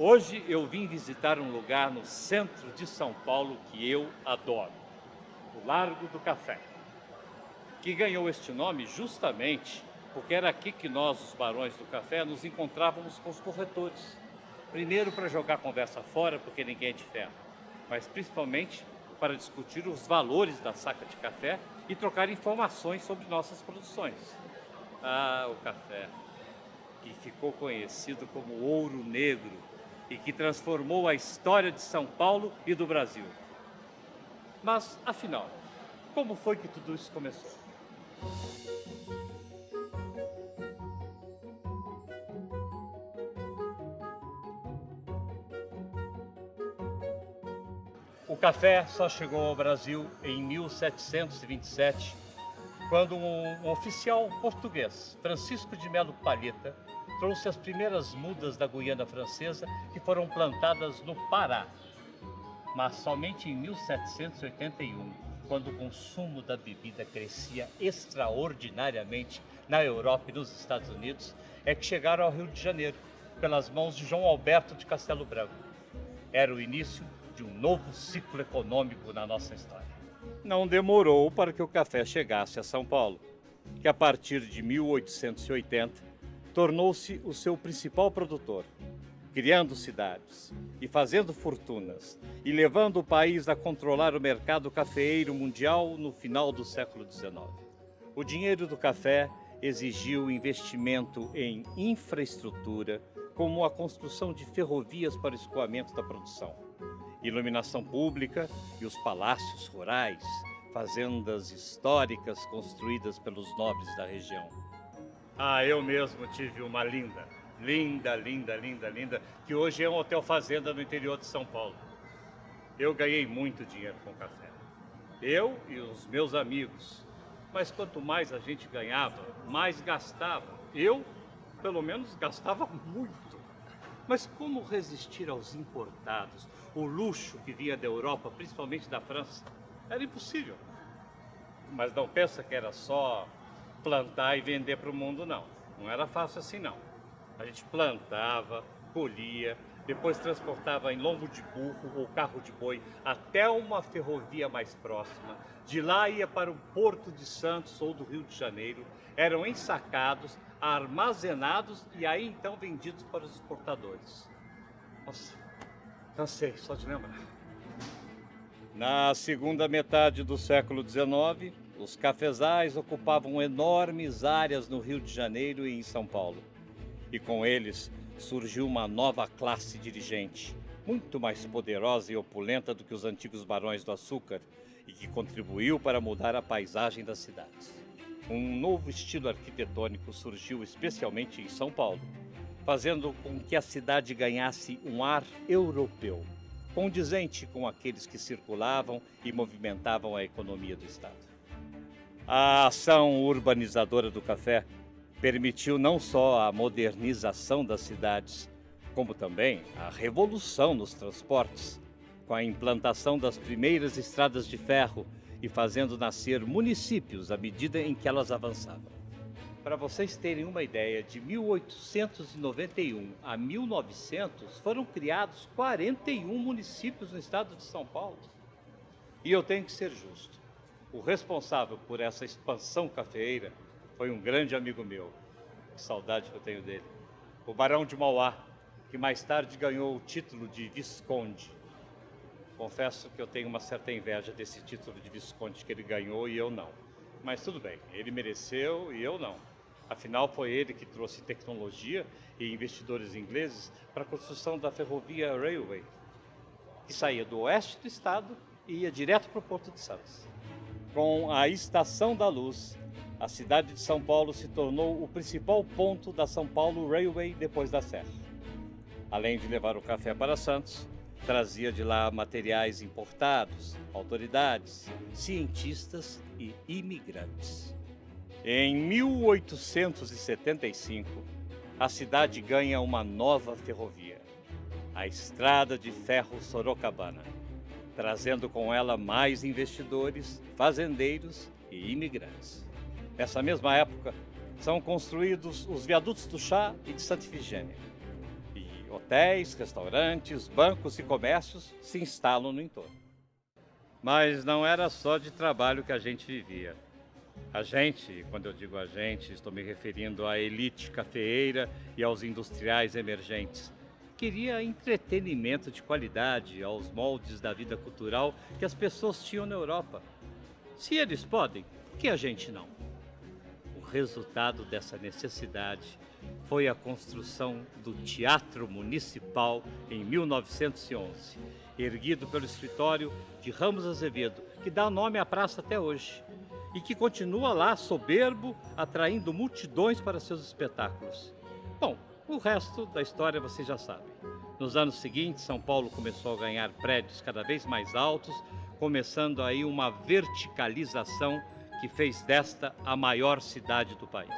Hoje eu vim visitar um lugar no centro de São Paulo que eu adoro, o Largo do Café, que ganhou este nome justamente porque era aqui que nós, os barões do café, nos encontrávamos com os corretores. Primeiro para jogar a conversa fora, porque ninguém é de ferro, mas principalmente para discutir os valores da saca de café e trocar informações sobre nossas produções. Ah, o café, que ficou conhecido como Ouro Negro e que transformou a história de São Paulo e do Brasil. Mas, afinal, como foi que tudo isso começou? O café só chegou ao Brasil em 1727, quando um oficial português, Francisco de Melo Palheta, trouxe as primeiras mudas da Guiana Francesa que foram plantadas no Pará. Mas somente em 1781, quando o consumo da bebida crescia extraordinariamente na Europa e nos Estados Unidos, é que chegaram ao Rio de Janeiro, pelas mãos de João Alberto de Castelo Branco. Era o início de um novo ciclo econômico na nossa história. Não demorou para que o café chegasse a São Paulo, que a partir de 1880 tornou-se o seu principal produtor, criando cidades e fazendo fortunas e levando o país a controlar o mercado cafeeiro mundial no final do século XIX. O dinheiro do café exigiu investimento em infraestrutura, como a construção de ferrovias para o escoamento da produção, iluminação pública e os palácios rurais, fazendas históricas construídas pelos nobres da região. Ah, eu mesmo tive uma linda, que hoje é um hotel fazenda no interior de São Paulo. Eu ganhei muito dinheiro com café. Eu e os meus amigos. Mas quanto mais a gente ganhava, mais gastava. Eu, pelo menos, gastava muito. Mas como resistir aos importados, o luxo que vinha da Europa, principalmente da França? Era impossível. Mas não pensa que era só plantar e vender para o mundo, não. Não era fácil assim, não. A gente plantava, colhia, depois transportava em lombo de burro ou carro de boi até uma ferrovia mais próxima. De lá ia para o Porto de Santos ou do Rio de Janeiro. Eram ensacados, armazenados e aí então vendidos para os exportadores. Nossa, cansei só de lembrar. Na segunda metade do século XIX, os cafezais ocupavam enormes áreas no Rio de Janeiro e em São Paulo. E com eles surgiu uma nova classe dirigente, muito mais poderosa e opulenta do que os antigos barões do açúcar e que contribuiu para mudar a paisagem das cidades. Um novo estilo arquitetônico surgiu especialmente em São Paulo, fazendo com que a cidade ganhasse um ar europeu, condizente com aqueles que circulavam e movimentavam a economia do estado. A ação urbanizadora do café permitiu não só a modernização das cidades, como também a revolução nos transportes, com a implantação das primeiras estradas de ferro e fazendo nascer municípios à medida em que elas avançavam. Para vocês terem uma ideia, de 1891 a 1900 foram criados 41 municípios no estado de São Paulo. E eu tenho que ser justo. O responsável por essa expansão cafeeira foi um grande amigo meu. Que saudade que eu tenho dele. O Barão de Mauá, que mais tarde ganhou o título de Visconde. Confesso que eu tenho uma certa inveja desse título de Visconde que ele ganhou e eu não. Mas tudo bem, ele mereceu e eu não. Afinal, foi ele que trouxe tecnologia e investidores ingleses para a construção da ferrovia Railway, que saía do oeste do estado e ia direto para o Porto de Santos. Com a Estação da Luz, a cidade de São Paulo se tornou o principal ponto da São Paulo Railway depois da Serra. Além de levar o café para Santos, trazia de lá materiais importados, autoridades, cientistas e imigrantes. Em 1875, a cidade ganha uma nova ferrovia, a Estrada de Ferro Sorocabana, trazendo com ela mais investidores, fazendeiros e imigrantes. Nessa mesma época, são construídos os viadutos do Chá e de Santa Ifigênia. E hotéis, restaurantes, bancos e comércios se instalam no entorno. Mas não era só de trabalho que a gente vivia. A gente, quando eu digo a gente, estou me referindo à elite cafeeira e aos industriais emergentes. Queria entretenimento de qualidade aos moldes da vida cultural que as pessoas tinham na Europa. Se eles podem, por que a gente não? O resultado dessa necessidade foi a construção do Teatro Municipal em 1911, erguido pelo escritório de Ramos Azevedo, que dá nome à praça até hoje, e que continua lá soberbo, atraindo multidões para seus espetáculos. Bom, o resto da história vocês já sabem. Nos anos seguintes, São Paulo começou a ganhar prédios cada vez mais altos, começando aí uma verticalização que fez desta a maior cidade do país.